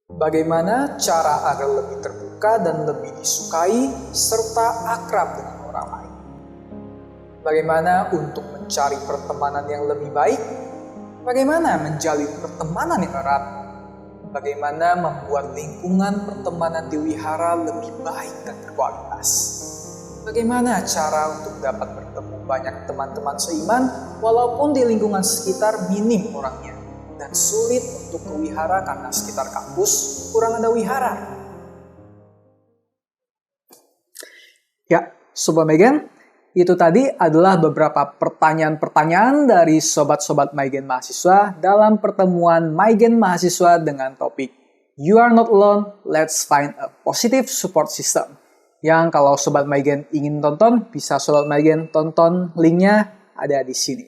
Bagaimana cara agar lebih terbuka dan lebih disukai serta akrab dengan orang lain? Bagaimana untuk mencari pertemanan yang lebih baik? Bagaimana menjalin pertemanan yang erat? Bagaimana membuat lingkungan pertemanan di wihara lebih baik dan berkualitas? Bagaimana cara untuk dapat bertemu banyak teman-teman seiman walaupun di lingkungan sekitar minim orangnya dan sulit untuk ke wihara karena sekitar kampus kurang ada wihara? Ya, Sobat Maigen, itu tadi adalah beberapa pertanyaan-pertanyaan dari sobat-sobat Maigen mahasiswa dalam pertemuan Maigen mahasiswa dengan topik You Are Not Alone, Let's Find a Positive Support System. Yang kalau Sobat Maigen ingin tonton, bisa Sobat Maigen tonton, linknya ada di sini.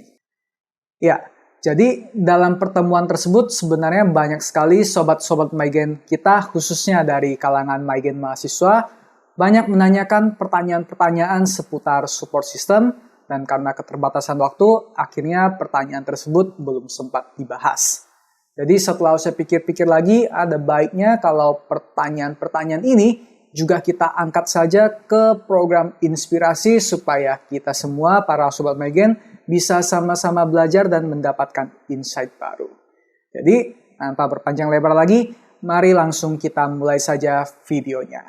Ya, jadi dalam pertemuan tersebut sebenarnya banyak sekali sobat-sobat Maigen kita, khususnya dari kalangan Maigen mahasiswa, banyak menanyakan pertanyaan-pertanyaan seputar support system, dan karena keterbatasan waktu, akhirnya pertanyaan tersebut belum sempat dibahas. Jadi setelah saya pikir-pikir lagi, ada baiknya kalau pertanyaan-pertanyaan ini juga kita angkat saja ke program inspirasi supaya kita semua, para sobat Maigen, bisa sama-sama belajar dan mendapatkan insight baru. Jadi, tanpa berpanjang lebar lagi, mari langsung kita mulai saja videonya.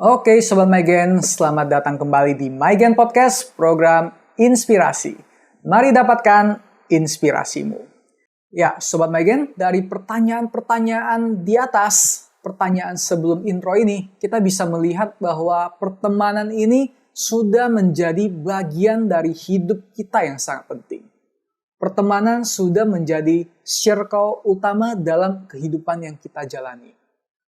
Oke, Sobat Maigen, selamat datang kembali di Maigen Podcast, program Inspirasi. Mari dapatkan inspirasimu. Ya, Sobat Maigen, dari pertanyaan-pertanyaan di atas, pertanyaan sebelum intro ini, kita bisa melihat bahwa pertemanan ini sudah menjadi bagian dari hidup kita yang sangat penting. Pertemanan sudah menjadi circle utama dalam kehidupan yang kita jalani.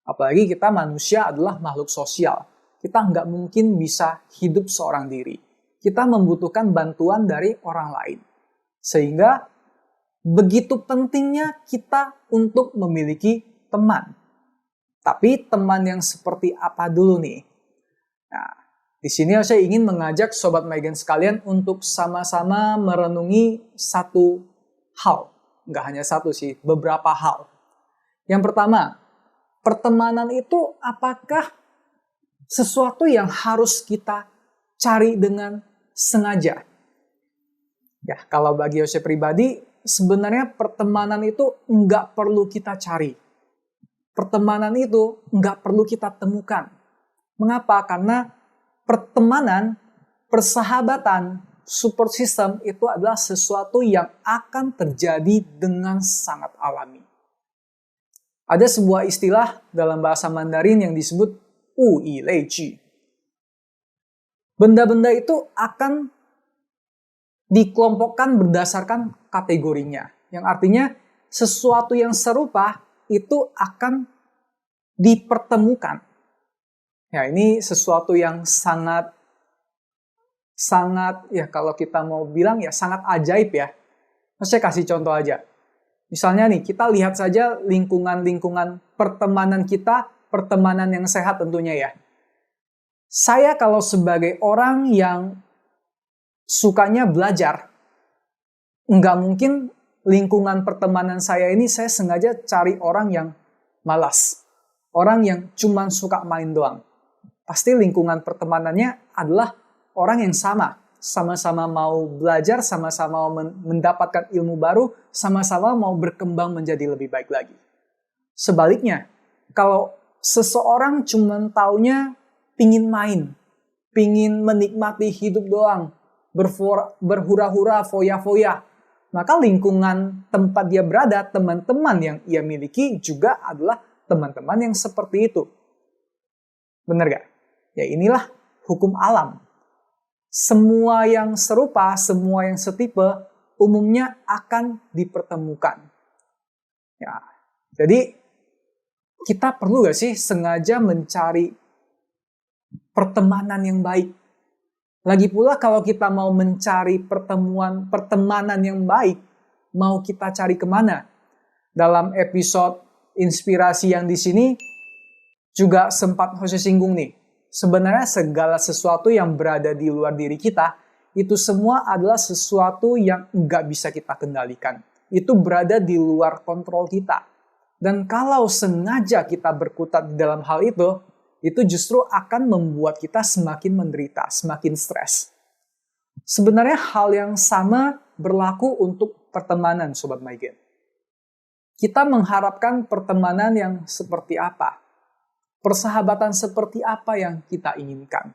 Apalagi kita manusia adalah makhluk sosial. Kita nggak mungkin bisa hidup seorang diri. Kita membutuhkan bantuan dari orang lain. Sehingga begitu pentingnya kita untuk memiliki teman. Tapi teman yang seperti apa dulu nih? Nah, di sini saya ingin mengajak Sobat Maigen sekalian untuk sama-sama merenungi satu hal. Nggak hanya satu sih, beberapa hal. Yang pertama, pertemanan itu apakah sesuatu yang harus kita cari dengan sengaja? Ya, kalau bagi saya pribadi, sebenarnya pertemanan itu nggak perlu kita cari. Pertemanan itu nggak perlu kita temukan. Mengapa? Karena pertemanan, persahabatan, support system itu adalah sesuatu yang akan terjadi dengan sangat alami. Ada sebuah istilah dalam bahasa Mandarin yang disebut Wu Yi Lei Ji. Benda-benda itu akan dikelompokkan berdasarkan kategorinya. Yang artinya sesuatu yang serupa itu akan dipertemukan. Ya, ini sesuatu yang sangat ya kalau kita mau bilang ya sangat ajaib ya. Saya kasih contoh aja. Misalnya nih, kita lihat saja lingkungan-lingkungan pertemanan kita, pertemanan yang sehat tentunya ya. Saya kalau sebagai orang yang sukanya belajar, nggak mungkin lingkungan pertemanan saya ini saya sengaja cari orang yang malas. Orang yang cuma suka main doang. Pasti lingkungan pertemanannya adalah orang yang sama-sama mau belajar, sama-sama mau mendapatkan ilmu baru, sama-sama mau berkembang menjadi lebih baik lagi. Sebaliknya, kalau seseorang cuma taunya pingin main, pingin menikmati hidup doang, berhura-hura, foya-foya, maka lingkungan tempat dia berada, teman-teman yang ia miliki juga adalah teman-teman yang seperti itu. Benar gak? Ya inilah hukum alam. Semua yang serupa, semua yang setipe, umumnya akan dipertemukan. Ya, jadi kita perlu gak sih sengaja mencari pertemanan yang baik? Lagi pula kalau kita mau mencari pertemanan yang baik, mau kita cari kemana? Dalam episode inspirasi yang di sini juga sempat Jose singgung nih. Sebenarnya segala sesuatu yang berada di luar diri kita, itu semua adalah sesuatu yang nggak bisa kita kendalikan. Itu berada di luar kontrol kita. Dan kalau sengaja kita berkutat di dalam hal itu justru akan membuat kita semakin menderita, semakin stres. Sebenarnya hal yang sama berlaku untuk pertemanan, Sobat Maigen. Kita mengharapkan pertemanan yang seperti apa? Persahabatan seperti apa yang kita inginkan?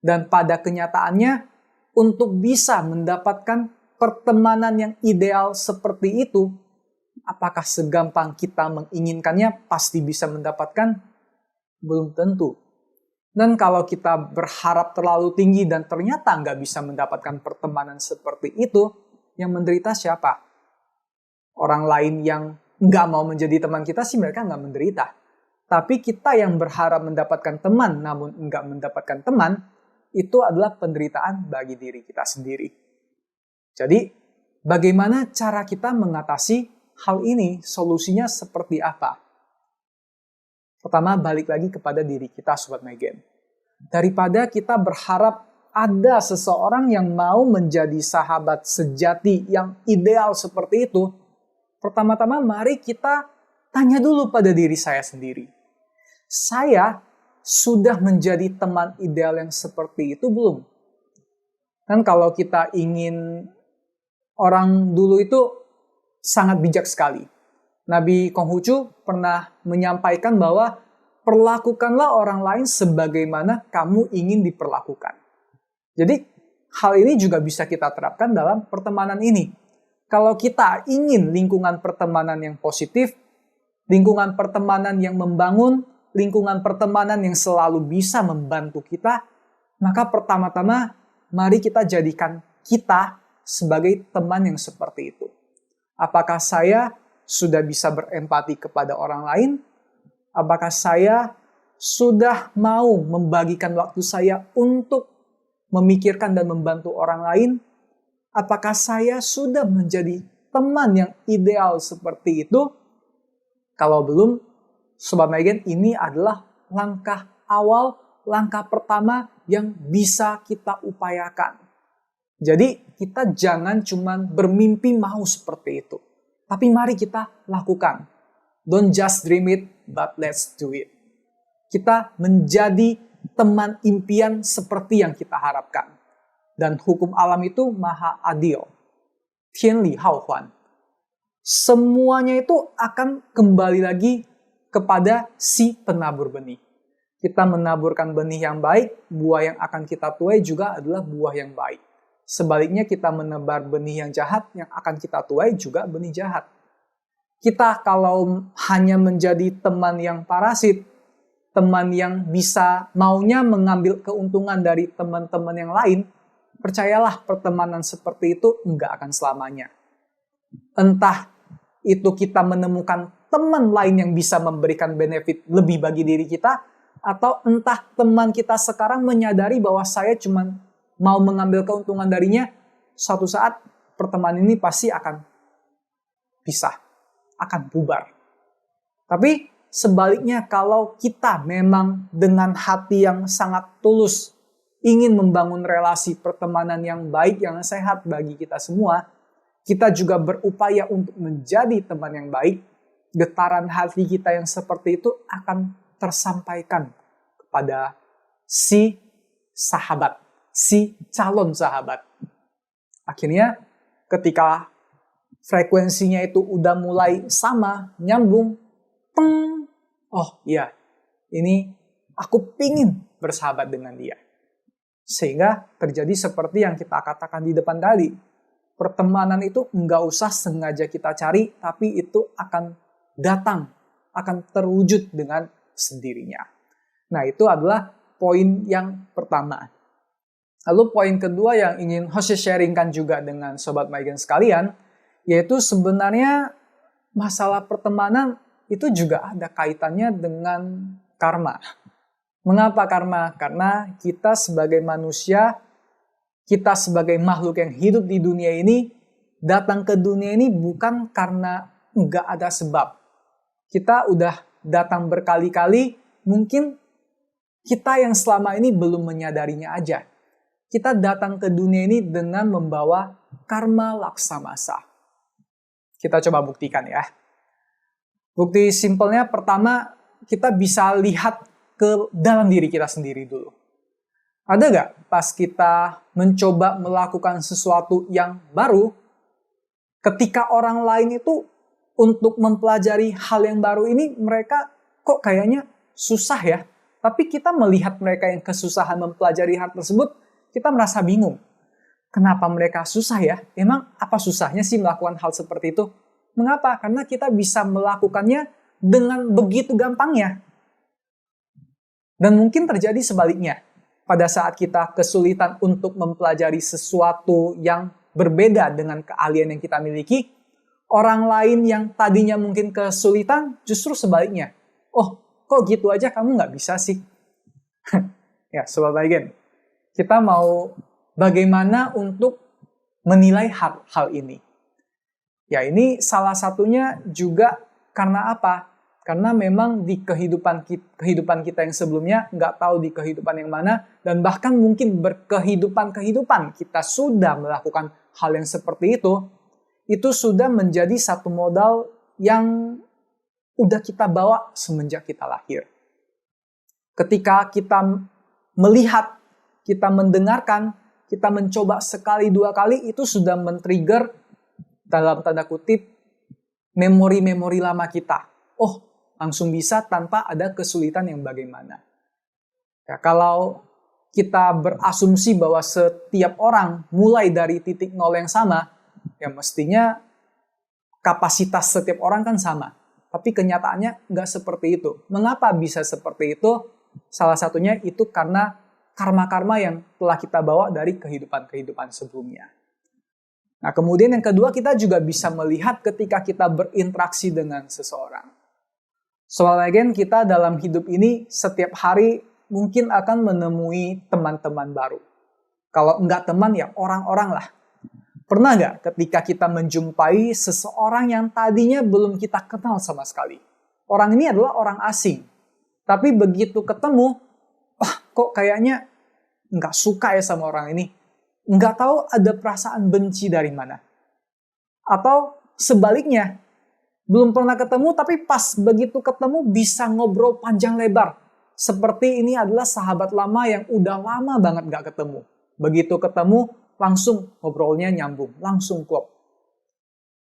Dan pada kenyataannya, untuk bisa mendapatkan pertemanan yang ideal seperti itu, apakah segampang kita menginginkannya pasti bisa mendapatkan? Belum tentu. Dan kalau kita berharap terlalu tinggi dan ternyata nggak bisa mendapatkan pertemanan seperti itu, yang menderita siapa? Orang lain yang nggak mau menjadi teman kita sih mereka nggak menderita. Tapi kita yang berharap mendapatkan teman namun nggak mendapatkan teman, itu adalah penderitaan bagi diri kita sendiri. Jadi, bagaimana cara kita mengatasi hal ini? Solusinya seperti apa? Pertama, balik lagi kepada diri kita, Sobat Maigen. Daripada kita berharap ada seseorang yang mau menjadi sahabat sejati yang ideal seperti itu, pertama-tama mari kita tanya dulu pada diri saya sendiri. Saya sudah menjadi teman ideal yang seperti itu belum? Kan kalau kita ingin, orang dulu itu sangat bijak sekali. Nabi Konghucu pernah menyampaikan bahwa perlakukanlah orang lain sebagaimana kamu ingin diperlakukan. Jadi hal ini juga bisa kita terapkan dalam pertemanan ini. Kalau kita ingin lingkungan pertemanan yang positif, lingkungan pertemanan yang membangun, lingkungan pertemanan yang selalu bisa membantu kita, maka pertama-tama mari kita jadikan kita sebagai teman yang seperti itu. Apakah saya sudah bisa berempati kepada orang lain? Apakah saya sudah mau membagikan waktu saya untuk memikirkan dan membantu orang lain? Apakah saya sudah menjadi teman yang ideal seperti itu? Kalau belum, Sobat Maigen, ini adalah langkah awal, langkah pertama yang bisa kita upayakan. Jadi kita jangan cuma bermimpi mau seperti itu. Tapi mari kita lakukan. Don't just dream it, but let's do it. Kita menjadi teman impian seperti yang kita harapkan. Dan hukum alam itu maha adil. Tianli hao huan. Semuanya itu akan kembali lagi kepada si penabur benih. Kita menaburkan benih yang baik, buah yang akan kita tuai juga adalah buah yang baik. Sebaliknya kita menebar benih yang jahat, yang akan kita tuai juga benih jahat. Kita kalau hanya menjadi teman yang parasit, teman yang bisa maunya mengambil keuntungan dari teman-teman yang lain, percayalah pertemanan seperti itu enggak akan selamanya. Entah itu kita menemukan teman lain yang bisa memberikan benefit lebih bagi diri kita, atau entah teman kita sekarang menyadari bahwa saya cuma mau mengambil keuntungan darinya, suatu saat pertemanan ini pasti akan pisah, akan bubar. Tapi sebaliknya kalau kita memang dengan hati yang sangat tulus ingin membangun relasi pertemanan yang baik, yang sehat bagi kita semua, kita juga berupaya untuk menjadi teman yang baik, getaran hati kita yang seperti itu akan tersampaikan kepada si sahabat, si calon sahabat. Akhirnya ketika frekuensinya itu udah mulai sama, nyambung, teng, oh iya, ini aku pingin bersahabat dengan dia. Sehingga terjadi seperti yang kita katakan di depan tadi. Pertemanan itu nggak usah sengaja kita cari, tapi itu akan datang, akan terwujud dengan sendirinya. Nah, itu adalah poin yang pertama. Lalu poin kedua yang ingin Jose sharingkan juga dengan Sobat Maigen sekalian, yaitu sebenarnya masalah pertemanan itu juga ada kaitannya dengan karma. Mengapa karma? Karena kita sebagai manusia, kita sebagai makhluk yang hidup di dunia ini datang ke dunia ini bukan karena nggak ada sebab. Kita udah datang berkali-kali, mungkin kita yang selama ini belum menyadarinya aja. Kita datang ke dunia ini dengan membawa karma laksamasa. Kita coba buktikan ya. Bukti simpelnya pertama, kita bisa lihat ke dalam diri kita sendiri dulu. Ada nggak pas kita mencoba melakukan sesuatu yang baru, ketika orang lain itu untuk mempelajari hal yang baru ini, mereka kok kayaknya susah ya. Tapi kita melihat mereka yang kesusahan mempelajari hal tersebut, kita merasa bingung. Kenapa mereka susah ya? Emang apa susahnya sih melakukan hal seperti itu? Mengapa? Karena kita bisa melakukannya dengan begitu gampangnya. Dan mungkin terjadi sebaliknya. Pada saat kita kesulitan untuk mempelajari sesuatu yang berbeda dengan keahlian yang kita miliki, orang lain yang tadinya mungkin kesulitan justru sebaliknya. Oh, kok gitu aja kamu nggak bisa sih? Ya, Sobat Maigen. Kita mau bagaimana untuk menilai hal ini. Ya, ini salah satunya juga karena apa? Karena memang di kehidupan kita yang sebelumnya nggak tahu di kehidupan yang mana, dan bahkan mungkin berkehidupan kita sudah melakukan hal yang seperti itu sudah menjadi satu modal yang udah kita bawa semenjak kita lahir. Ketika kita melihat, kita mendengarkan, kita mencoba sekali dua kali, itu sudah men-trigger dalam tanda kutip memori-memori lama kita. Oh, langsung bisa tanpa ada kesulitan yang bagaimana. Ya, kalau kita berasumsi bahwa setiap orang mulai dari titik nol yang sama, ya mestinya kapasitas setiap orang kan sama. Tapi kenyataannya nggak seperti itu. Mengapa bisa seperti itu? Salah satunya itu karena karma-karma yang telah kita bawa dari kehidupan-kehidupan sebelumnya. Nah, kemudian yang kedua, kita juga bisa melihat ketika kita berinteraksi dengan seseorang. Soalnya kita dalam hidup ini setiap hari mungkin akan menemui teman-teman baru. Kalau enggak teman ya orang-orang lah. Pernah nggak ketika kita menjumpai seseorang yang tadinya belum kita kenal sama sekali? Orang ini adalah orang asing. Tapi begitu ketemu, kok kayaknya nggak suka ya sama orang ini. Nggak tahu ada perasaan benci dari mana. Atau sebaliknya, belum pernah ketemu tapi pas begitu ketemu bisa ngobrol panjang lebar. Seperti ini adalah sahabat lama yang udah lama banget nggak ketemu. Begitu ketemu, langsung ngobrolnya nyambung, langsung klop.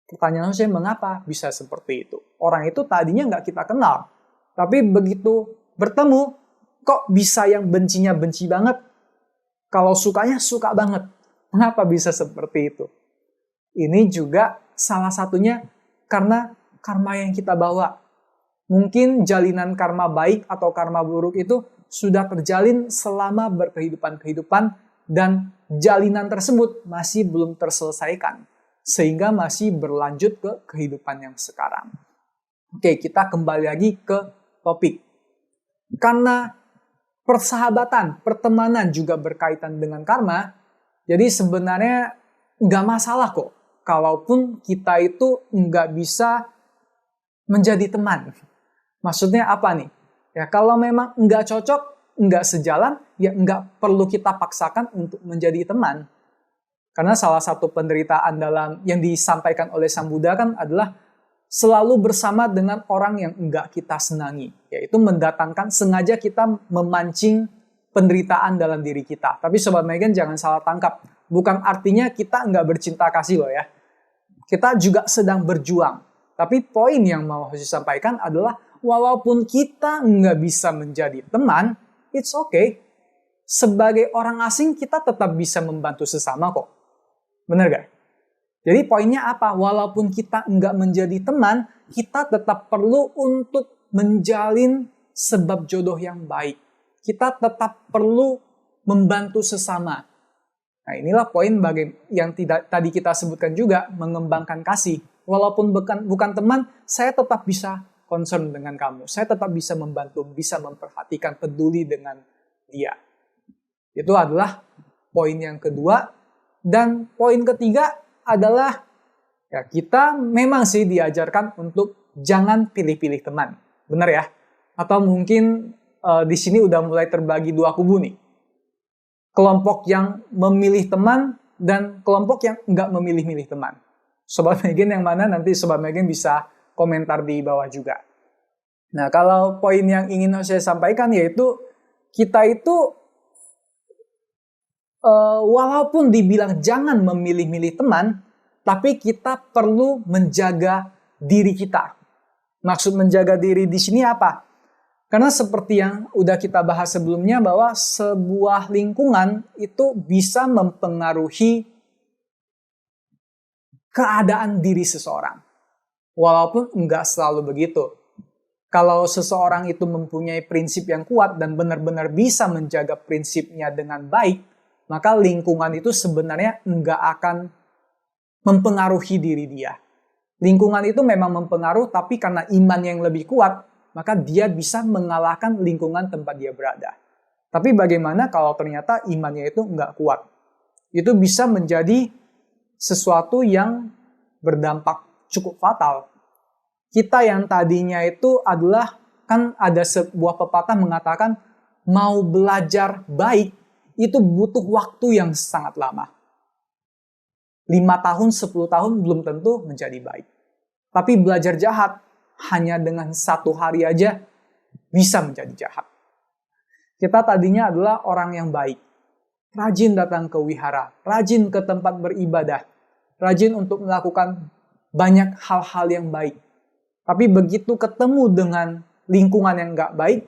Pertanyaan saya, mengapa bisa seperti itu? Orang itu tadinya nggak kita kenal. Tapi begitu bertemu, kok bisa yang bencinya benci banget? Kalau sukanya suka banget. Mengapa bisa seperti itu? Ini juga salah satunya karena karma yang kita bawa. Mungkin jalinan karma baik atau karma buruk itu sudah terjalin selama berkehidupan-kehidupan dan jalinan tersebut masih belum terselesaikan. Sehingga masih berlanjut ke kehidupan yang sekarang. Oke, kita kembali lagi ke topik. Karena persahabatan, pertemanan juga berkaitan dengan karma, jadi sebenarnya nggak masalah kok. Kalaupun kita itu nggak bisa menjadi teman. Maksudnya apa nih? Ya kalau memang nggak cocok, nggak sejalan, ya nggak perlu kita paksakan untuk menjadi teman. Karena salah satu penderitaan dalam yang disampaikan oleh Sang Buddha kan adalah selalu bersama dengan orang yang enggak kita senangi. Yaitu mendatangkan, sengaja kita memancing penderitaan dalam diri kita. Tapi Sobat Maigen jangan salah tangkap. Bukan artinya kita enggak bercinta kasih loh ya. Kita juga sedang berjuang. Tapi poin yang mau saya sampaikan adalah walaupun kita enggak bisa menjadi teman, it's okay. Sebagai orang asing kita tetap bisa membantu sesama kok. Bener gak? Jadi poinnya apa? Walaupun kita enggak menjadi teman, kita tetap perlu untuk menjalin sebab jodoh yang baik. Kita tetap perlu membantu sesama. Nah inilah poin yang tadi kita sebutkan juga, mengembangkan kasih. Walaupun bukan teman, saya tetap bisa concern dengan kamu. Saya tetap bisa membantu, bisa memperhatikan, peduli dengan dia. Itu adalah poin yang kedua. Dan poin ketiga adalah Ya, kita memang sih diajarkan untuk jangan pilih-pilih teman. Benar ya? Atau mungkin di sini udah mulai terbagi dua kubu nih. Kelompok yang memilih teman dan kelompok yang nggak memilih-milih teman. Sobat Megan yang mana, nanti Sobat Megan bisa komentar di bawah juga. Nah, kalau poin yang ingin saya sampaikan yaitu kita itu walaupun dibilang jangan memilih-milih teman, tapi kita perlu menjaga diri kita. Maksud menjaga diri di sini apa? Karena seperti yang udah kita bahas sebelumnya bahwa sebuah lingkungan itu bisa mempengaruhi keadaan diri seseorang. Walaupun enggak selalu begitu. Kalau seseorang itu mempunyai prinsip yang kuat dan benar-benar bisa menjaga prinsipnya dengan baik, maka lingkungan itu sebenarnya enggak akan mempengaruhi diri dia. Lingkungan itu memang mempengaruhi, tapi karena iman yang lebih kuat, maka dia bisa mengalahkan lingkungan tempat dia berada. Tapi bagaimana kalau ternyata imannya itu enggak kuat? Itu bisa menjadi sesuatu yang berdampak cukup fatal. Kita yang tadinya itu adalah, kan ada sebuah pepatah mengatakan, mau belajar baik itu butuh waktu yang sangat lama. 5 tahun, 10 tahun belum tentu menjadi baik. Tapi belajar jahat hanya dengan 1 hari aja bisa menjadi jahat. Kita tadinya adalah orang yang baik. Rajin datang ke wihara, rajin ke tempat beribadah, rajin untuk melakukan banyak hal-hal yang baik. Tapi begitu ketemu dengan lingkungan yang nggak baik,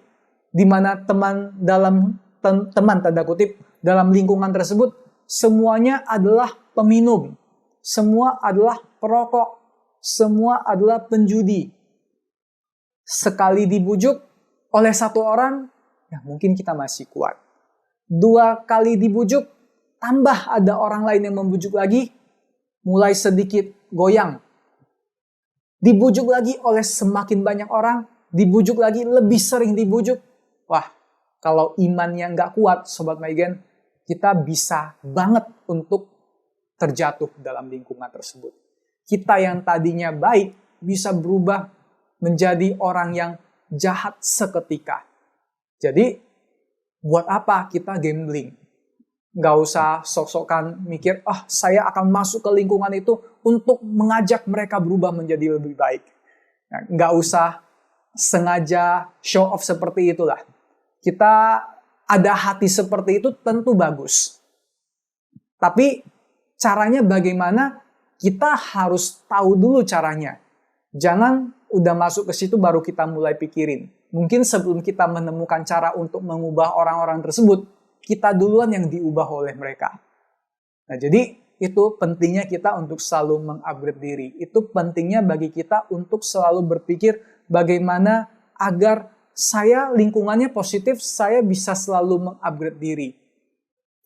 di mana teman tanda kutip dalam lingkungan tersebut semuanya adalah peminum, semua adalah perokok, semua adalah penjudi. Sekali dibujuk oleh 1 orang, ya mungkin kita masih kuat. 2 kali dibujuk, tambah ada orang lain yang membujuk lagi, mulai sedikit goyang. Dibujuk lagi oleh semakin banyak orang, dibujuk lagi, lebih sering dibujuk. Wah, kalau imannya nggak kuat, Sobat Megan, kita bisa banget untuk terjatuh dalam lingkungan tersebut. Kita yang tadinya baik bisa berubah menjadi orang yang jahat seketika. Jadi, buat apa kita gambling? Nggak usah sok-sokan mikir, saya akan masuk ke lingkungan itu untuk mengajak mereka berubah menjadi lebih baik. Nah, nggak usah sengaja show off seperti itulah. Kita ada hati seperti itu tentu bagus. Tapi caranya bagaimana? Kita harus tahu dulu caranya. Jangan udah masuk ke situ baru kita mulai pikirin. Mungkin sebelum kita menemukan cara untuk mengubah orang-orang tersebut, kita duluan yang diubah oleh mereka. Nah, jadi itu pentingnya kita untuk selalu mengupgrade diri. Itu pentingnya bagi kita untuk selalu berpikir bagaimana agar saya lingkungannya positif, saya bisa selalu mengupgrade diri.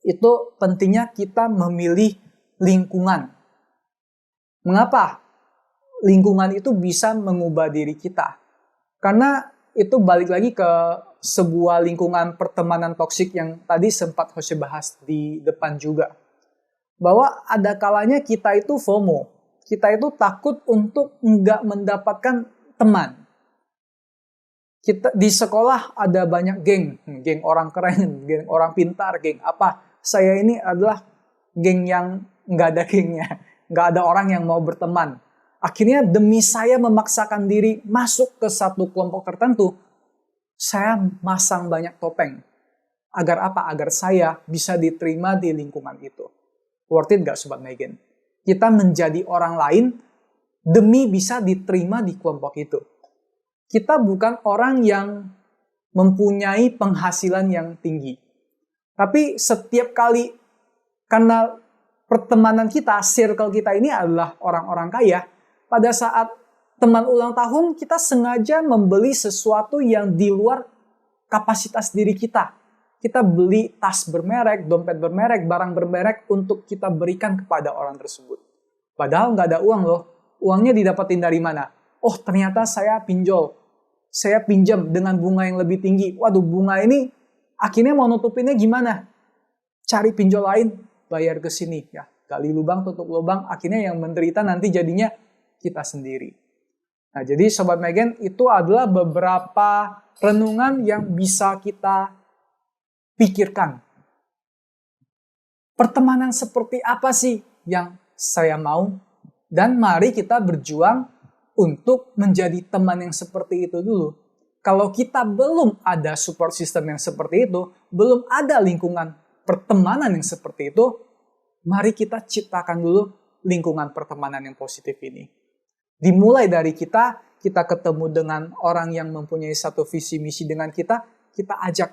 Itu pentingnya kita memilih lingkungan. Mengapa? Lingkungan itu bisa mengubah diri kita. Karena itu balik lagi ke sebuah lingkungan pertemanan toksik yang tadi sempat Jose bahas di depan juga. Bahwa ada kalanya kita itu FOMO. Kita itu takut untuk nggak mendapatkan teman. Kita di sekolah ada banyak geng orang keren, geng orang pintar, geng apa. Saya ini adalah geng yang nggak ada gengnya. Nggak ada orang yang mau berteman. Akhirnya demi saya memaksakan diri masuk ke satu kelompok tertentu, saya masang banyak topeng. Agar apa? Agar saya bisa diterima di lingkungan itu. Worth it gak Sobat Megan? Kita menjadi orang lain demi bisa diterima di kelompok itu. Kita bukan orang yang mempunyai penghasilan yang tinggi. Tapi setiap kali, karena pertemanan kita, circle kita ini adalah orang-orang kaya, pada saat teman ulang tahun, kita sengaja membeli sesuatu yang di luar kapasitas diri kita. Kita beli tas bermerek, dompet bermerek, barang bermerek untuk kita berikan kepada orang tersebut. Padahal nggak ada uang loh. Uangnya didapetin dari mana? Oh, ternyata saya pinjol. Saya pinjam dengan bunga yang lebih tinggi. Waduh, bunga ini akhirnya mau nutupinnya gimana? Cari pinjol lain, bayar ke sini. Ya, gali lubang, tutup lubang, akhirnya yang menderita nanti jadinya kita sendiri. Nah, jadi Sobat Megen, itu adalah beberapa renungan yang bisa kita pikirkan. Pertemanan seperti apa sih yang saya mau? Dan mari kita berjuang untuk menjadi teman yang seperti itu dulu. Kalau kita belum ada support system yang seperti itu, belum ada lingkungan pertemanan yang seperti itu, mari kita ciptakan dulu lingkungan pertemanan yang positif ini. Dimulai dari kita ketemu dengan orang yang mempunyai satu visi misi dengan kita ajak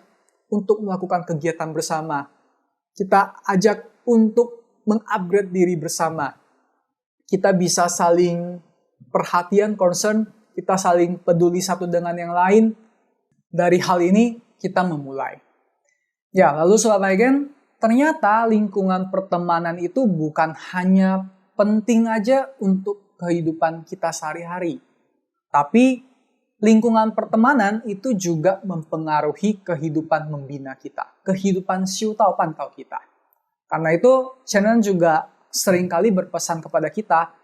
untuk melakukan kegiatan bersama. Kita ajak untuk mengupgrade diri bersama. Kita bisa saling perhatian, concern, kita saling peduli satu dengan yang lain. Dari hal ini kita memulai. Ya, lalu Sobat Megen, ternyata lingkungan pertemanan itu bukan hanya penting aja untuk kehidupan kita sehari-hari. Tapi lingkungan pertemanan itu juga mempengaruhi kehidupan membina kita. Kehidupan siu tau pantau kita. Karena itu, Shannon juga seringkali berpesan kepada kita,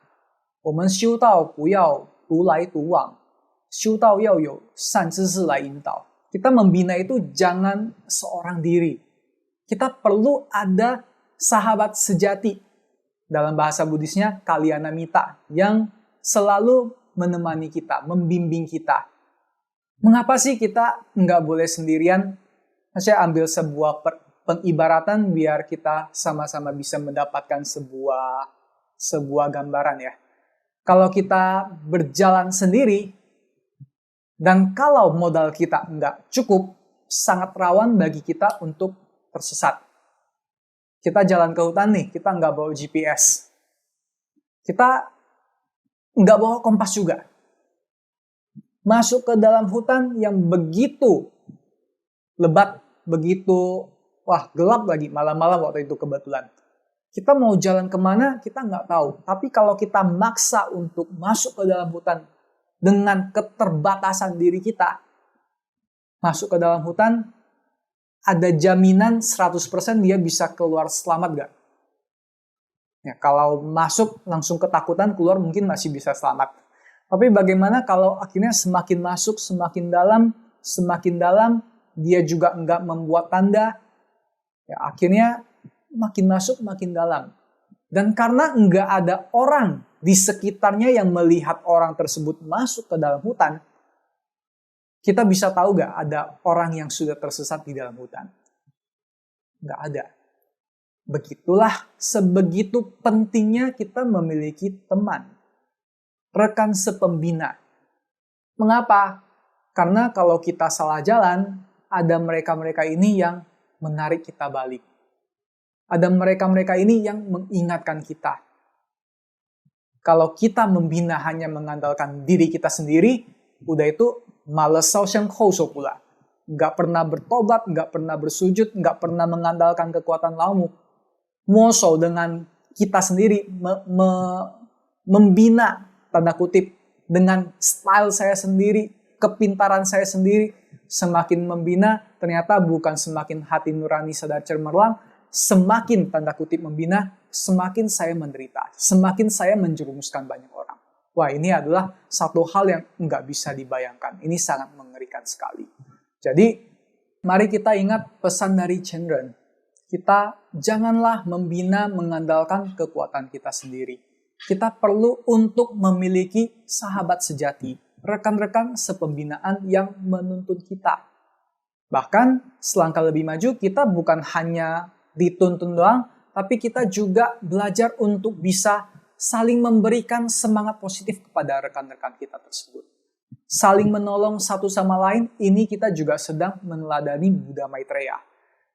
我们修道不要独来独往，修道要有善知识来引导. Kita membina itu jangan seorang diri. Kita perlu ada sahabat sejati. Dalam bahasa Buddhisnya, Kalyanamita, yang selalu menemani kita, membimbing kita. Mengapa sih kita nggak boleh sendirian? Saya ambil sebuah pengibaratan biar kita sama-sama bisa mendapatkan sebuah gambaran ya. Kalau kita berjalan sendiri, dan kalau modal kita nggak cukup, sangat rawan bagi kita untuk tersesat. Kita jalan ke hutan nih, kita nggak bawa GPS. Kita nggak bawa kompas juga. Masuk ke dalam hutan yang begitu lebat, begitu gelap lagi, malam-malam waktu itu kebetulan. Kita mau jalan kemana, kita nggak tahu. Tapi kalau kita maksa untuk masuk ke dalam hutan dengan keterbatasan diri kita, masuk ke dalam hutan, ada jaminan 100% dia bisa keluar selamat nggak? Ya, kalau masuk langsung ketakutan, keluar mungkin masih bisa selamat. Tapi bagaimana kalau akhirnya semakin masuk, semakin dalam, dia juga nggak membuat tanda, ya akhirnya makin masuk, makin dalam. Dan karena nggak ada orang di sekitarnya yang melihat orang tersebut masuk ke dalam hutan, kita bisa tahu nggak ada orang yang sudah tersesat di dalam hutan? Nggak ada. Begitulah, sebegitu pentingnya kita memiliki teman, rekan sepembina. Mengapa? Karena kalau kita salah jalan, ada mereka-mereka ini yang menarik kita balik. Ada mereka-mereka ini yang mengingatkan kita. Kalau kita membina hanya mengandalkan diri kita sendiri, udah itu males sausyang khouso pula. Nggak pernah bertobat, nggak pernah bersujud, nggak pernah mengandalkan kekuatan laumu. Moso dengan kita sendiri membina, tanda kutip, dengan style saya sendiri, kepintaran saya sendiri. Semakin membina, ternyata bukan semakin hati nurani sadar cemerlang, semakin tanda kutip membina, semakin saya menderita, semakin saya menjerumuskan banyak orang. Wah, ini adalah satu hal yang nggak bisa dibayangkan. Ini sangat mengerikan sekali. Jadi, mari kita ingat pesan dari Chandran. Kita janganlah membina mengandalkan kekuatan kita sendiri. Kita perlu untuk memiliki sahabat sejati, rekan-rekan sepembinaan yang menuntun kita. Bahkan, selangkah lebih maju, kita bukan hanya dituntun doang, tapi kita juga belajar untuk bisa saling memberikan semangat positif kepada rekan-rekan kita tersebut. Saling menolong satu sama lain, ini kita juga sedang meneladani Buddha Maitreya.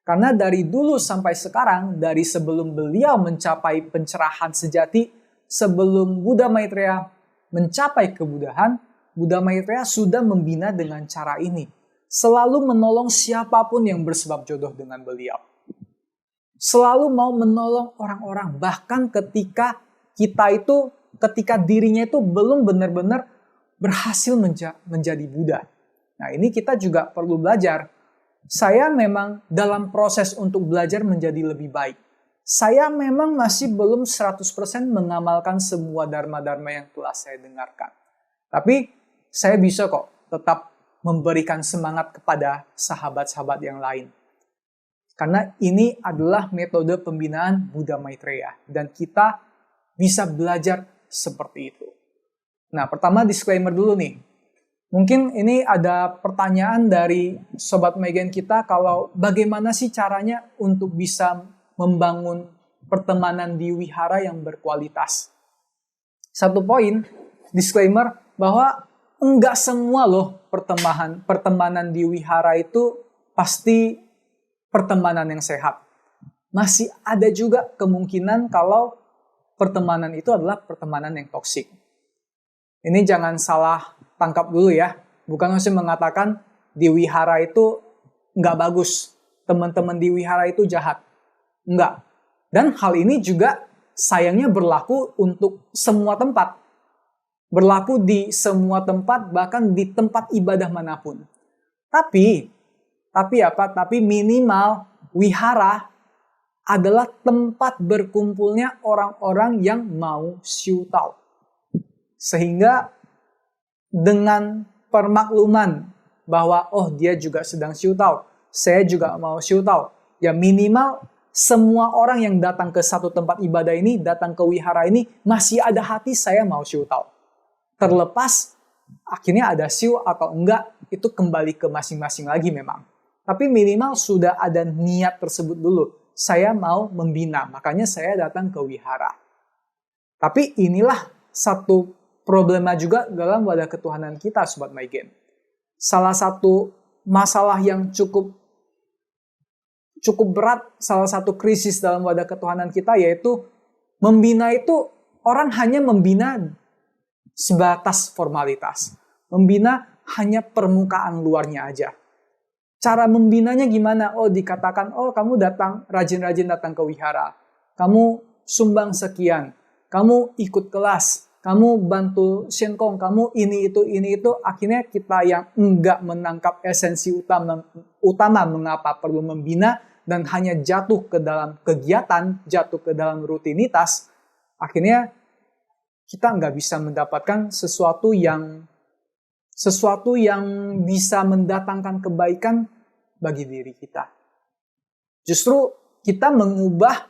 Karena dari dulu sampai sekarang, dari sebelum beliau mencapai pencerahan sejati, sebelum Buddha Maitreya mencapai kebudahan, Buddha Maitreya sudah membina dengan cara ini. Selalu menolong siapapun yang bersebab jodoh dengan beliau. Selalu mau menolong orang-orang, bahkan ketika dirinya itu belum benar-benar berhasil menjadi Buddha. Nah, ini kita juga perlu belajar. Saya memang dalam proses untuk belajar menjadi lebih baik. saya memang masih belum 100% mengamalkan semua dharma-dharma yang telah saya dengarkan. Tapi saya bisa kok tetap memberikan semangat kepada sahabat-sahabat yang lain. Karena ini adalah metode pembinaan Buddha Maitreya. Dan kita bisa belajar seperti itu. Nah, pertama disclaimer dulu nih. Mungkin ini ada pertanyaan dari Sobat Maigen kita kalau bagaimana sih caranya untuk bisa membangun pertemanan di wihara yang berkualitas. Satu poin, disclaimer, bahwa enggak semua loh pertemanan di wihara itu pasti pertemanan yang sehat. Masih ada juga kemungkinan kalau pertemanan itu adalah pertemanan yang toksik. Ini jangan salah tangkap dulu ya. Bukan maksudnya mengatakan di wihara itu nggak bagus. Teman-teman di wihara itu jahat. Enggak. Dan hal ini juga sayangnya berlaku untuk semua tempat. Berlaku di semua tempat, bahkan di tempat ibadah manapun. Tapi apa? Tapi minimal wihara adalah tempat berkumpulnya orang-orang yang mau siu tau. Sehingga dengan permakluman bahwa oh dia juga sedang siu tau, saya juga mau siu tau. Ya minimal semua orang yang datang ke satu tempat ibadah ini, datang ke wihara ini, masih ada hati saya mau siu tau. Terlepas akhirnya ada siu atau enggak, itu kembali ke masing-masing lagi memang. Tapi minimal sudah ada niat tersebut dulu. Saya mau membina, makanya saya datang ke wihara. Tapi inilah satu problema juga dalam wadah ketuhanan kita, Sobat Maigen. Salah satu masalah yang cukup berat, salah satu krisis dalam wadah ketuhanan kita, yaitu membina itu orang hanya membina sebatas formalitas. Membina hanya permukaan luarnya aja. Cara membinanya gimana? Oh dikatakan, oh kamu rajin-rajin datang ke wihara. Kamu sumbang sekian. Kamu ikut kelas. Kamu bantu Shenkong. Kamu ini itu. Akhirnya kita yang enggak menangkap esensi utama mengapa perlu membina dan hanya jatuh ke dalam kegiatan, jatuh ke dalam rutinitas. Akhirnya kita enggak bisa mendapatkan sesuatu yang bisa mendatangkan kebaikan bagi diri kita. Justru kita mengubah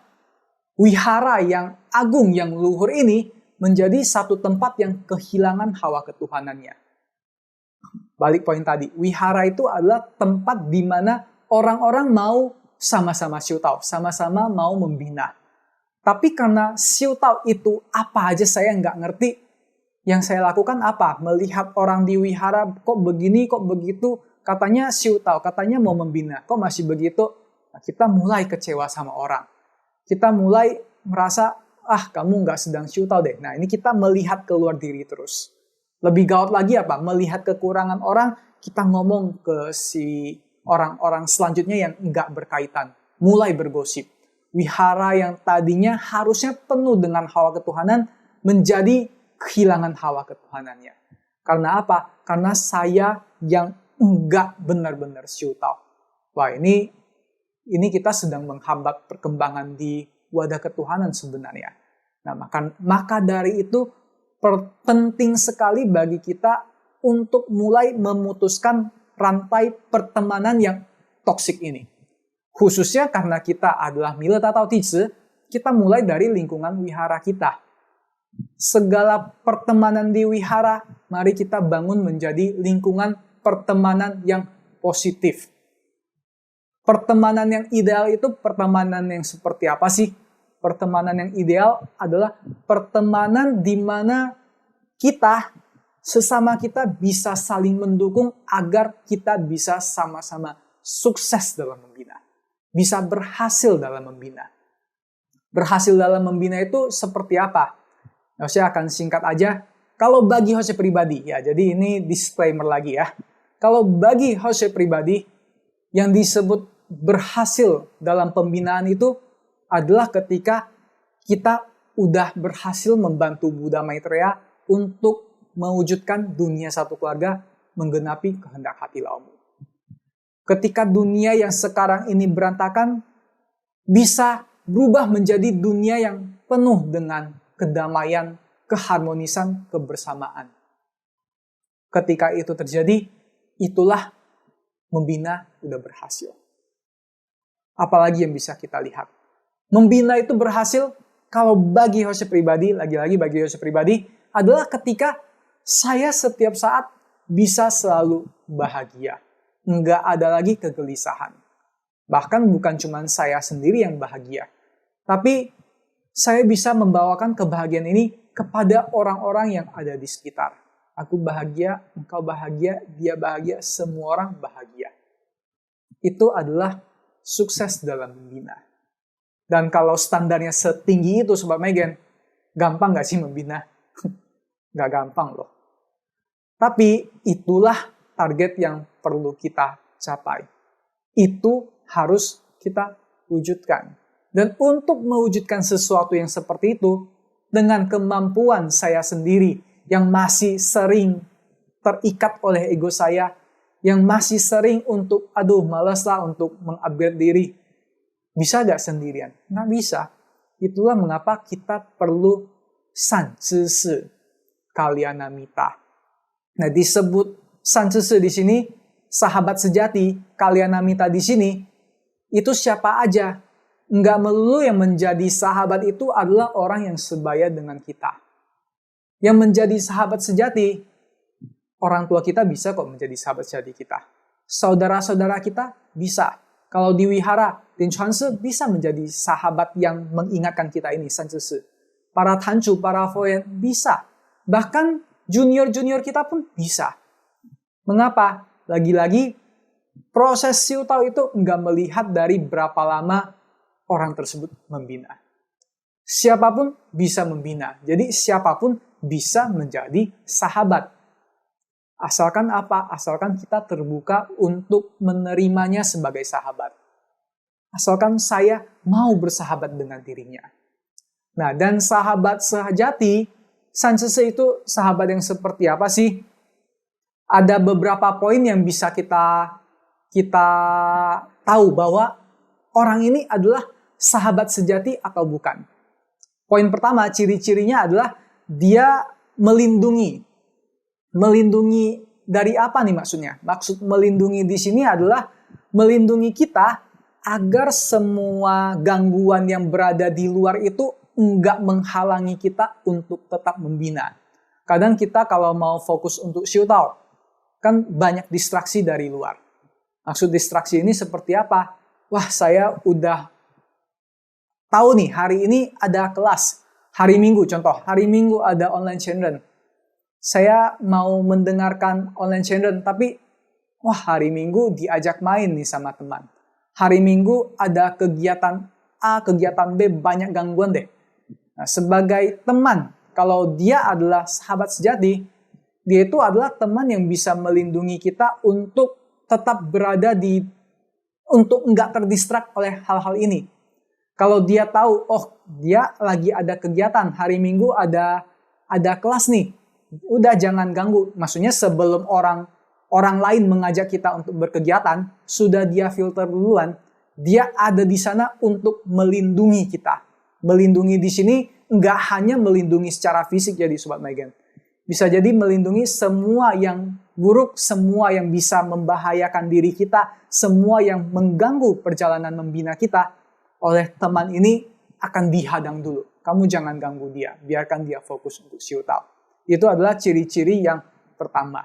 wihara yang agung, yang luhur ini menjadi satu tempat yang kehilangan hawa ketuhanannya. Balik poin tadi, wihara itu adalah tempat di mana orang-orang mau sama-sama siu tau, sama-sama mau membina. Tapi karena siu tau itu apa aja saya nggak ngerti, yang saya lakukan apa? Melihat orang di wihara kok begini, kok begitu, katanya siu tau, katanya mau membina, kok masih begitu? Nah, kita mulai kecewa sama orang. Kita mulai merasa, kamu nggak sedang siu tau deh. Nah ini kita melihat keluar diri terus. Lebih gawat lagi apa? Melihat kekurangan orang, kita ngomong ke si orang-orang selanjutnya yang nggak berkaitan. Mulai bergosip. Wihara yang tadinya harusnya penuh dengan hawa ketuhanan, menjadi kehilangan hawa ketuhanannya. Karena apa? Karena saya yang enggak benar-benar siu tau. Wah ini kita sedang menghambat perkembangan di wadah ketuhanan sebenarnya. Nah maka dari itu penting sekali bagi kita untuk mulai memutuskan rantai pertemanan yang toksik ini. Khususnya karena kita adalah Mila Tatao Titse, kita mulai dari lingkungan wihara kita. Segala pertemanan di wihara, mari kita bangun menjadi lingkungan pertemanan yang positif. Pertemanan yang ideal itu pertemanan yang seperti apa sih? Pertemanan yang ideal adalah pertemanan di mana kita, sesama kita bisa saling mendukung agar kita bisa sama-sama sukses dalam membina. Bisa berhasil dalam membina. Berhasil dalam membina itu seperti apa? Saya akan singkat aja. Kalau bagi Jose pribadi, ya jadi ini disclaimer lagi ya. Kalau bagi Jose pribadi, yang disebut berhasil dalam pembinaan itu adalah ketika kita udah berhasil membantu Buddha Maitreya untuk mewujudkan dunia satu keluarga menggenapi kehendak hati Laomu. Ketika dunia yang sekarang ini berantakan bisa berubah menjadi dunia yang penuh dengan kedamaian, keharmonisan, kebersamaan. Ketika itu terjadi, itulah membina udah berhasil. Apalagi yang bisa kita lihat. Membina itu berhasil kalau bagi Jose pribadi, lagi-lagi bagi Jose pribadi, adalah ketika saya setiap saat bisa selalu bahagia. Nggak ada lagi kegelisahan. Bahkan bukan cuma saya sendiri yang bahagia. Tapi saya bisa membawakan kebahagiaan ini kepada orang-orang yang ada di sekitar. Aku bahagia, engkau bahagia, dia bahagia, semua orang bahagia. Itu adalah sukses dalam membina. Dan kalau standarnya setinggi itu Sobat Megen, gampang gak sih membina? Gak gampang loh. Tapi itulah target yang perlu kita capai. Itu harus kita wujudkan. Dan untuk mewujudkan sesuatu yang seperti itu, dengan kemampuan saya sendiri yang masih sering terikat oleh ego saya, yang masih sering untuk, malas lah untuk mengupgrade diri. Bisa gak sendirian? Nggak bisa. Itulah mengapa kita perlu san zi si, kalyanamita. Nah, disebut san zi si di sini, sahabat sejati, kalyanamita di sini, itu siapa aja? Nggak melulu yang menjadi sahabat itu adalah orang yang sebaya dengan kita. Yang menjadi sahabat sejati, orang tua kita bisa kok menjadi sahabat sejati kita. Saudara-saudara kita bisa. Kalau di wihara, Lin Chuan Si bisa menjadi sahabat yang mengingatkan kita ini, San Zi Si. Para tancu, para foyen bisa. Bahkan junior-junior kita pun bisa. Mengapa? Lagi-lagi, proses siu tao itu nggak melihat dari berapa lama orang tersebut membina. Siapapun bisa membina. Jadi siapapun bisa menjadi sahabat. Asalkan apa? Asalkan kita terbuka untuk menerimanya sebagai sahabat. Asalkan saya mau bersahabat dengan dirinya. Nah, dan sahabat sejati, San Zi Si itu sahabat yang seperti apa sih? Ada beberapa poin yang bisa kita tahu bahwa orang ini adalah sahabat sejati atau bukan. Poin pertama, ciri-cirinya adalah dia melindungi. Melindungi dari apa nih maksudnya? Maksud melindungi di sini adalah melindungi kita agar semua gangguan yang berada di luar itu enggak menghalangi kita untuk tetap membina. Kadang kita kalau mau fokus untuk siu tao, kan banyak distraksi dari luar. Maksud distraksi ini seperti apa? Wah, saya udah tahu nih hari ini ada kelas. Hari Minggu contoh, hari Minggu ada online channel. Saya mau mendengarkan online channel, tapi wah hari Minggu diajak main nih sama teman. Hari Minggu ada kegiatan A, kegiatan B, banyak gangguan deh. Nah, sebagai teman, kalau dia adalah sahabat sejati, dia itu adalah teman yang bisa melindungi kita untuk tetap berada untuk nggak terdistrak oleh hal-hal ini. Kalau dia tahu, oh dia lagi ada kegiatan, hari Minggu ada kelas nih, udah jangan ganggu. Maksudnya sebelum orang lain mengajak kita untuk berkegiatan, sudah dia filter duluan, dia ada di sana untuk melindungi kita. Melindungi di sini nggak hanya melindungi secara fisik jadi Sobat Megen. Bisa jadi melindungi semua yang buruk, semua yang bisa membahayakan diri kita, semua yang mengganggu perjalanan membina kita oleh teman ini akan dihadang dulu. Kamu jangan ganggu dia, biarkan dia fokus untuk siu tao. Itu adalah ciri-ciri yang pertama.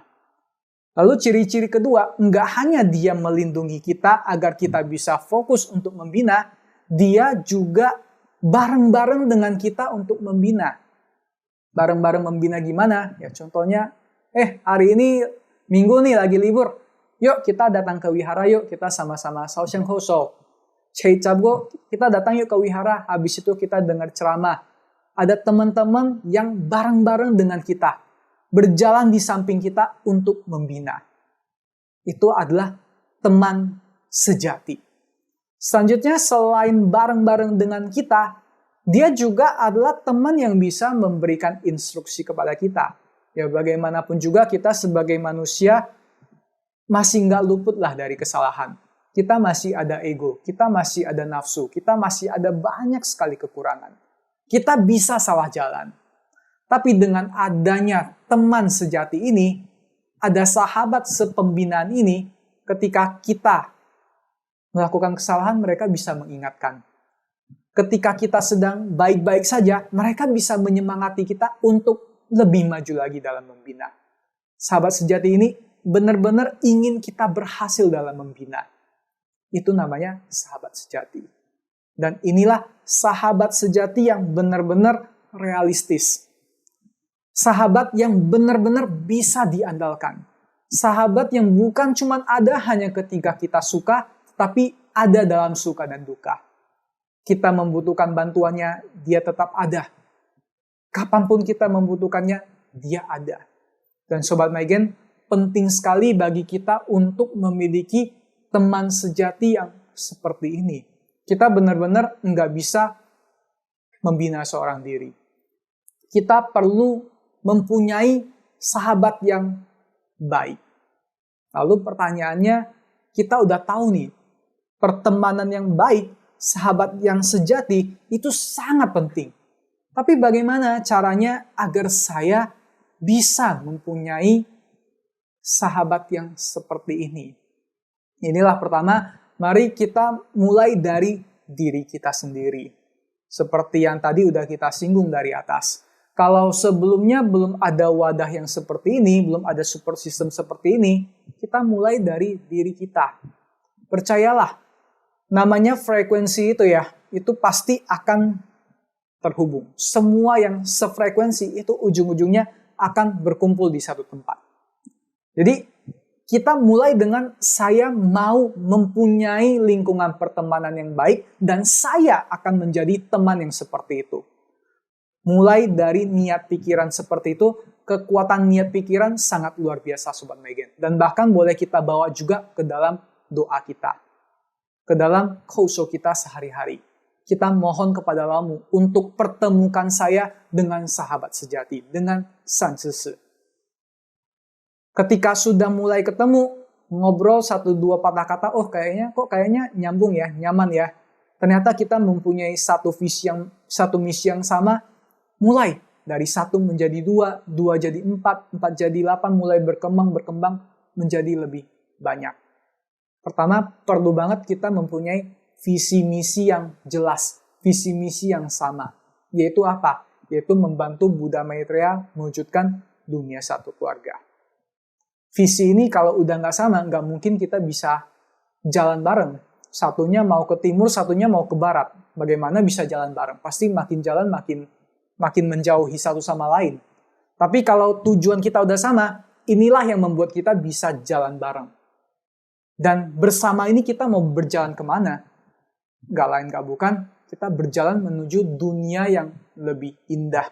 Lalu ciri-ciri kedua, nggak hanya dia melindungi kita agar kita bisa fokus untuk membina, dia juga bareng-bareng dengan kita untuk membina. Bareng-bareng membina gimana? Ya contohnya, hari ini Minggu nih lagi libur. Yuk kita datang ke wihara yuk, kita sama-sama Shaoxiang Housou. Cai Cabgo, kita datang yuk ke wihara, habis itu kita dengar ceramah. Ada teman-teman yang bareng-bareng dengan kita, berjalan di samping kita untuk membina. Itu adalah teman sejati. Selanjutnya, selain bareng-bareng dengan kita, dia juga adalah teman yang bisa memberikan instruksi kepada kita. Ya bagaimanapun juga kita sebagai manusia masih nggak luput lah dari kesalahan. Kita masih ada ego, kita masih ada nafsu, kita masih ada banyak sekali kekurangan. Kita bisa salah jalan. Tapi dengan adanya teman sejati ini, ada sahabat sepembinaan ini, ketika kita melakukan kesalahan, mereka bisa mengingatkan. Ketika kita sedang baik-baik saja, mereka bisa menyemangati kita untuk lebih maju lagi dalam membina. Sahabat sejati ini benar-benar ingin kita berhasil dalam membina. Itu namanya sahabat sejati. Dan inilah sahabat sejati yang benar-benar realistis. Sahabat yang benar-benar bisa diandalkan. Sahabat yang bukan cuma ada hanya ketika kita suka, tapi ada dalam suka dan duka. Kita membutuhkan bantuannya, dia tetap ada. Kapanpun kita membutuhkannya, dia ada. Dan Sobat Maigen, penting sekali bagi kita untuk memiliki teman sejati yang seperti ini. Kita benar-benar nggak bisa membina seorang diri. Kita perlu mempunyai sahabat yang baik. Lalu pertanyaannya, kita udah tahu nih, pertemanan yang baik, sahabat yang sejati, itu sangat penting. Tapi bagaimana caranya agar saya bisa mempunyai sahabat yang seperti ini? Inilah pertama, mari kita mulai dari diri kita sendiri. Seperti yang tadi udah kita singgung dari atas. Kalau sebelumnya belum ada wadah yang seperti ini, belum ada support system seperti ini, kita mulai dari diri kita. Percayalah, namanya frekuensi itu ya, itu pasti akan terhubung. Semua yang sefrekuensi itu ujung-ujungnya akan berkumpul di satu tempat. Jadi, kita mulai dengan saya mau mempunyai lingkungan pertemanan yang baik dan saya akan menjadi teman yang seperti itu. Mulai dari niat pikiran seperti itu, kekuatan niat pikiran sangat luar biasa Sobat Maigen. Dan bahkan boleh kita bawa juga ke dalam doa kita. Ke dalam kauso kita sehari-hari. Kita mohon kepada Lamu untuk pertemukan saya dengan sahabat sejati, dengan Sansese. Ketika sudah mulai ketemu, ngobrol 1-2 patah kata, oh kayaknya nyambung ya, nyaman ya. Ternyata kita mempunyai satu misi yang sama, mulai dari 1 menjadi 2, 2 jadi 4, 4 jadi 8, mulai berkembang menjadi lebih banyak. Pertama, perlu banget kita mempunyai visi misi yang jelas, visi misi yang sama. Yaitu apa? Yaitu membantu Buddha Maitreya mewujudkan dunia satu keluarga. Visi ini kalau udah nggak sama, nggak mungkin kita bisa jalan bareng. Satunya mau ke timur, satunya mau ke barat. Bagaimana bisa jalan bareng? Pasti makin jalan makin menjauhi satu sama lain. Tapi kalau tujuan kita udah sama, inilah yang membuat kita bisa jalan bareng. Dan bersama ini kita mau berjalan kemana? Nggak lain nggak bukan, kita berjalan menuju dunia yang lebih indah.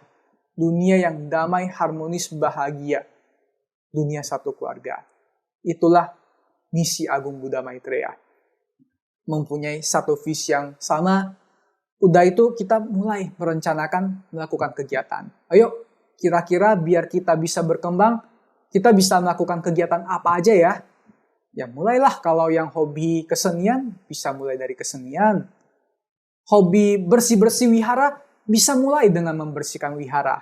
Dunia yang damai, harmonis, bahagia. Dunia satu keluarga. Itulah misi agung Buddha Maitreya. Mempunyai satu visi yang sama, udah itu kita mulai merencanakan melakukan kegiatan. Ayo, kira-kira biar kita bisa berkembang, kita bisa melakukan kegiatan apa aja ya? Ya mulailah kalau yang hobi kesenian, bisa mulai dari kesenian. Hobi bersih-bersih wihara, bisa mulai dengan membersihkan wihara.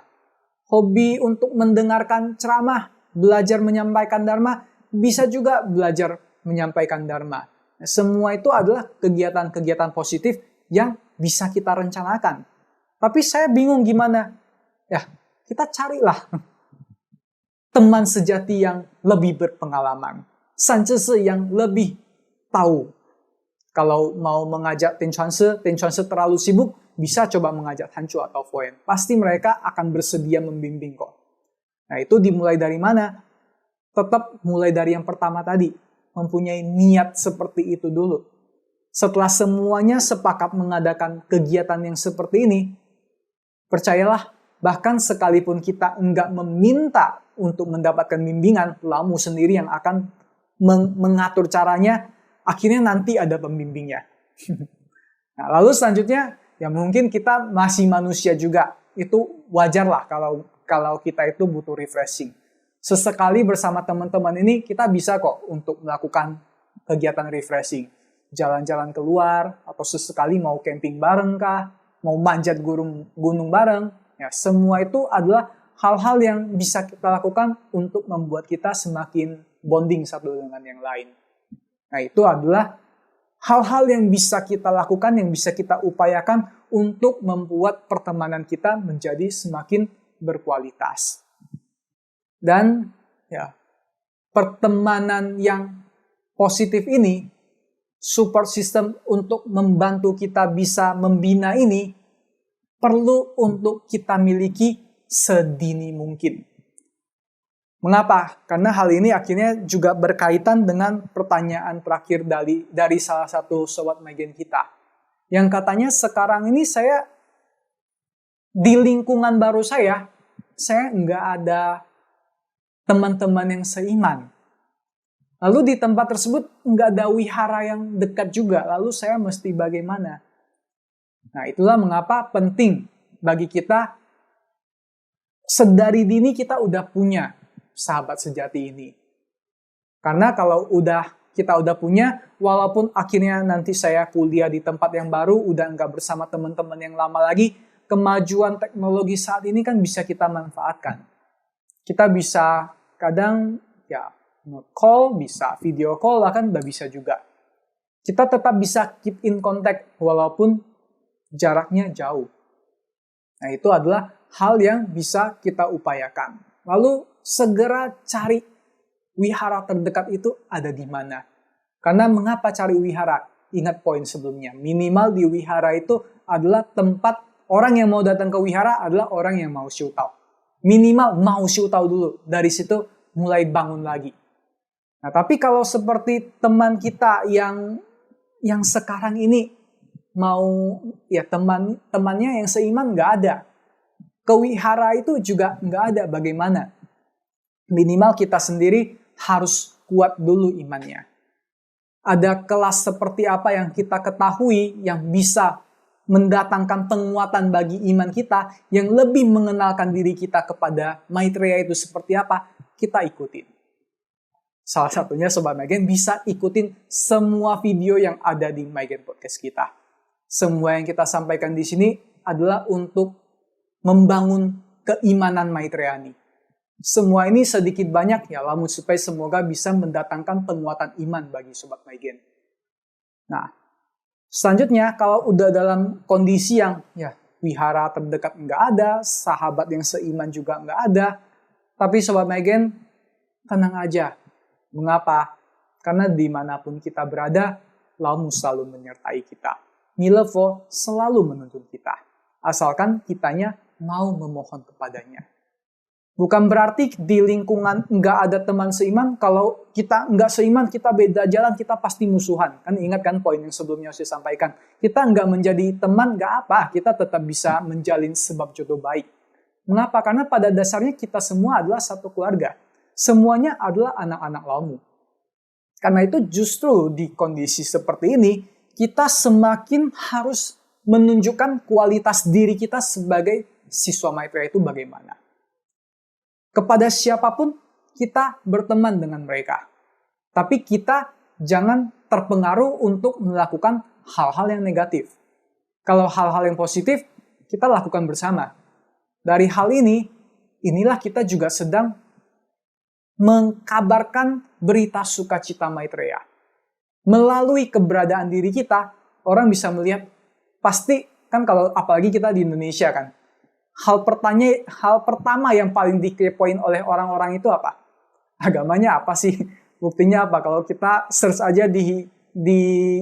Hobi untuk mendengarkan ceramah, belajar menyampaikan dharma, bisa juga belajar menyampaikan dharma. Semua itu adalah kegiatan-kegiatan positif yang bisa kita rencanakan. Tapi saya bingung gimana? Ya, kita carilah teman sejati yang lebih berpengalaman. Sansese yang lebih tahu. Kalau mau mengajak Tenchuanse terlalu sibuk, bisa coba mengajak Hanchu atau Foen. Pasti mereka akan bersedia membimbing kok. Nah itu dimulai dari mana? Tetap mulai dari yang pertama tadi. Mempunyai niat seperti itu dulu. Setelah semuanya sepakat mengadakan kegiatan yang seperti ini, percayalah, bahkan sekalipun kita enggak meminta untuk mendapatkan bimbingan, Lamu sendiri yang akan mengatur caranya, akhirnya nanti ada pembimbingnya. Nah, lalu selanjutnya, ya mungkin kita masih manusia juga. Itu wajar lah kalau kita itu butuh refreshing. Sesekali bersama teman-teman ini kita bisa kok untuk melakukan kegiatan refreshing. jalan-jalan keluar, atau sesekali mau camping bareng kah, mau manjat gunung bareng, ya semua itu adalah hal-hal yang bisa kita lakukan untuk membuat kita semakin bonding satu dengan yang lain. Nah, itu adalah hal-hal yang bisa kita lakukan, yang bisa kita upayakan untuk membuat pertemanan kita menjadi semakin berkualitas. Dan ya, pertemanan yang positif ini, support system untuk membantu kita bisa membina ini, perlu untuk kita miliki sedini mungkin. Mengapa? Karena hal ini akhirnya juga berkaitan dengan pertanyaan terakhir dari salah satu sobat Maigen kita. Yang katanya sekarang ini saya di lingkungan baru saya nggak ada teman-teman yang seiman. Lalu di tempat tersebut nggak ada wihara yang dekat juga. Lalu saya mesti bagaimana? Nah, itulah mengapa penting bagi kita sedari dini kita udah punya sahabat sejati ini. Karena kalau kita udah punya, walaupun akhirnya nanti saya kuliah di tempat yang baru, udah nggak bersama teman-teman yang lama lagi, kemajuan teknologi saat ini kan bisa kita manfaatkan. Kita bisa kadang call, bisa video call, kan udah bisa juga. Kita tetap bisa keep in contact walaupun jaraknya jauh. Nah, itu adalah hal yang bisa kita upayakan. Lalu segera cari wihara terdekat itu ada di mana. Karena mengapa cari wihara? Ingat poin sebelumnya. Minimal di wihara itu adalah tempat orang yang mau datang ke wihara adalah orang yang mau siutau. Minimal mau siutau dulu. Dari situ mulai bangun lagi. Nah, tapi kalau seperti teman kita yang sekarang ini mau temannya yang seiman nggak ada. Ke wihara itu juga nggak ada. Bagaimana? Minimal kita sendiri harus kuat dulu imannya. Ada kelas seperti apa yang kita ketahui yang bisa mendatangkan penguatan bagi iman kita, yang lebih mengenalkan diri kita kepada Maitreya itu seperti apa, kita ikutin. Salah satunya Sobat Maigen bisa ikutin semua video yang ada di Maigen Podcast kita. Semua yang kita sampaikan di sini adalah untuk membangun keimanan Maitreyani. Semua ini sedikit banyak ya, lamun supaya semoga bisa mendatangkan penguatan iman bagi Sobat Maigen. Nah, selanjutnya kalau udah dalam kondisi yang wihara terdekat nggak ada, sahabat yang seiman juga nggak ada, tapi Sobat Maigen tenang aja. Mengapa? Karena dimanapun kita berada, Lamu selalu menyertai kita. Milevo selalu menuntun kita. Asalkan kitanya mau memohon kepadanya. Bukan berarti di lingkungan nggak ada teman seiman, kalau kita nggak seiman, kita beda jalan, kita pasti musuhan. Kan ingat kan poin yang sebelumnya saya sampaikan. Kita nggak menjadi teman, nggak apa. Kita tetap bisa menjalin sebab jodoh baik. Mengapa? Karena pada dasarnya kita semua adalah satu keluarga. Semuanya adalah anak-anak Lamu. Karena itu justru di kondisi seperti ini, kita semakin harus menunjukkan kualitas diri kita sebagai siswa Maitreya itu bagaimana. Kepada siapapun kita berteman dengan mereka. Tapi kita jangan terpengaruh untuk melakukan hal-hal yang negatif. Kalau hal-hal yang positif, kita lakukan bersama. Dari hal ini, inilah kita juga sedang mengkabarkan berita sukacita Maitreya. Melalui keberadaan diri kita, orang bisa melihat, pasti kan kalau apalagi kita di Indonesia kan, hal pertama yang paling dikepoin oleh orang-orang itu apa? Agamanya apa sih? Buktinya apa? Kalau kita search aja di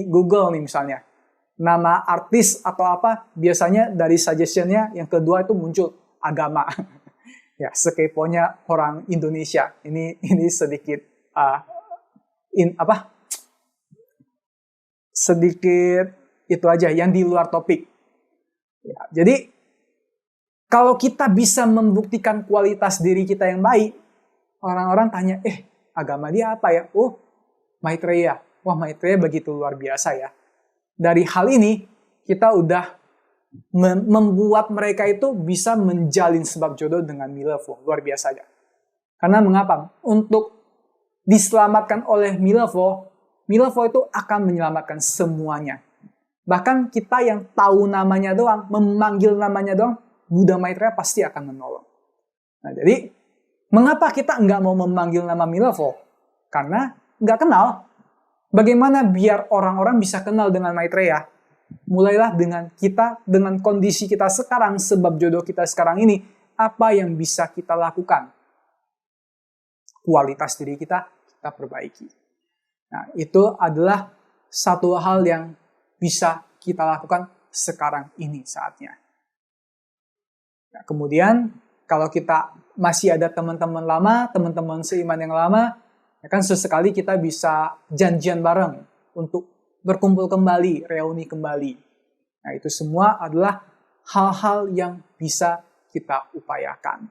Google nih misalnya, nama artis atau apa, biasanya dari suggestionnya yang kedua itu muncul agama. Ya, sekeponya orang Indonesia. Ini sedikit sedikit itu aja yang di luar topik. Ya, jadi kalau kita bisa membuktikan kualitas diri kita yang baik, orang-orang tanya, agama dia apa ya? Oh, Maitreya. Wah, Maitreya begitu luar biasa ya. Dari hal ini, kita udah membuat mereka itu bisa menjalin sebab jodoh dengan Milevo. Luar biasa aja. Karena mengapa? Untuk diselamatkan oleh Milevo, Milevoj itu akan menyelamatkan semuanya. Bahkan kita yang tahu namanya doang, memanggil namanya doang, Buddha Maitreya pasti akan menolong. Nah, jadi mengapa kita nggak mau memanggil nama Milevoj? Karena nggak kenal. Bagaimana biar orang-orang bisa kenal dengan Maitreya? Mulailah dengan kita, dengan kondisi kita sekarang, sebab jodoh kita sekarang ini, apa yang bisa kita lakukan? Kualitas diri kita perbaiki. Nah, itu adalah satu hal yang bisa kita lakukan sekarang ini saatnya. Nah, kemudian, kalau kita masih ada teman-teman lama, teman-teman seiman yang lama, ya kan sesekali kita bisa janjian bareng untuk berkumpul kembali, reuni kembali. Nah, itu semua adalah hal-hal yang bisa kita upayakan.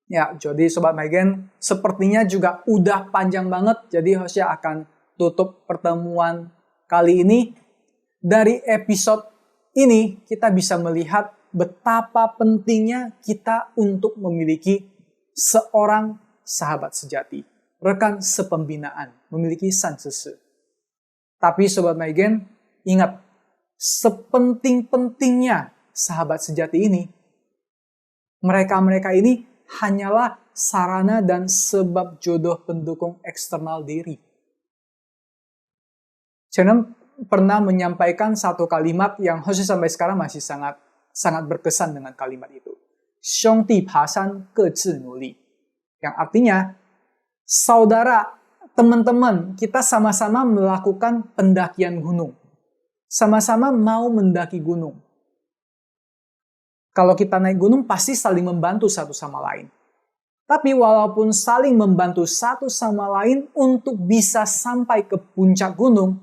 Ya, jadi Sobat Maigen, sepertinya juga udah panjang banget, jadi Hosea akan tutup pertemuan kali ini. Dari episode ini, kita bisa melihat betapa pentingnya kita untuk memiliki seorang sahabat sejati, rekan sepembinaan, memiliki sansese. Tapi Sobat Maigen, ingat, sepenting-pentingnya sahabat sejati ini, mereka-mereka ini hanyalah sarana dan sebab jodoh pendukung eksternal diri. Channel pernah menyampaikan satu kalimat yang Hosea sampai sekarang masih sangat berkesan dengan kalimat itu. Xiongdi pasan ke zhi nuli. Yang artinya, saudara, teman-teman, kita sama-sama melakukan pendakian gunung. Sama-sama mau mendaki gunung. Kalau kita naik gunung, pasti saling membantu satu sama lain. Tapi walaupun saling membantu satu sama lain untuk bisa sampai ke puncak gunung,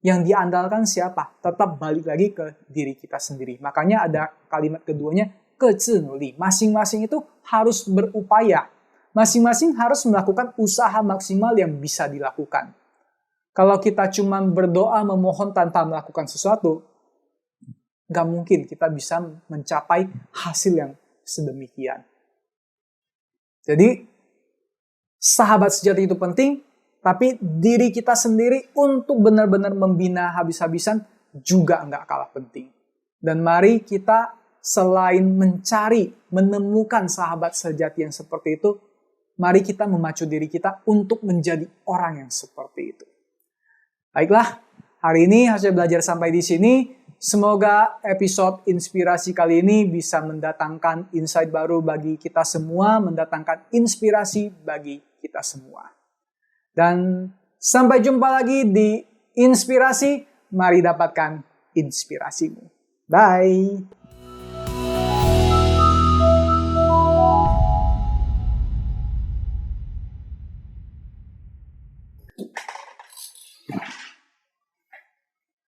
yang diandalkan siapa? Tetap balik lagi ke diri kita sendiri. Makanya ada kalimat keduanya, ke zhi nuli. Masing-masing itu harus berupaya. Masing-masing harus melakukan usaha maksimal yang bisa dilakukan. Kalau kita cuma berdoa memohon tanpa melakukan sesuatu, nggak mungkin kita bisa mencapai hasil yang sedemikian. Jadi, sahabat sejati itu penting, tapi diri kita sendiri untuk benar-benar membina habis-habisan juga nggak kalah penting. Dan mari kita selain mencari, menemukan sahabat sejati yang seperti itu, mari kita memacu diri kita untuk menjadi orang yang seperti itu. Baiklah, hari ini hasil belajar sampai di sini. Semoga episode inspirasi kali ini bisa mendatangkan insight baru bagi kita semua, mendatangkan inspirasi bagi kita semua. Dan sampai jumpa lagi di Inspirasi, mari dapatkan inspirasimu. Bye!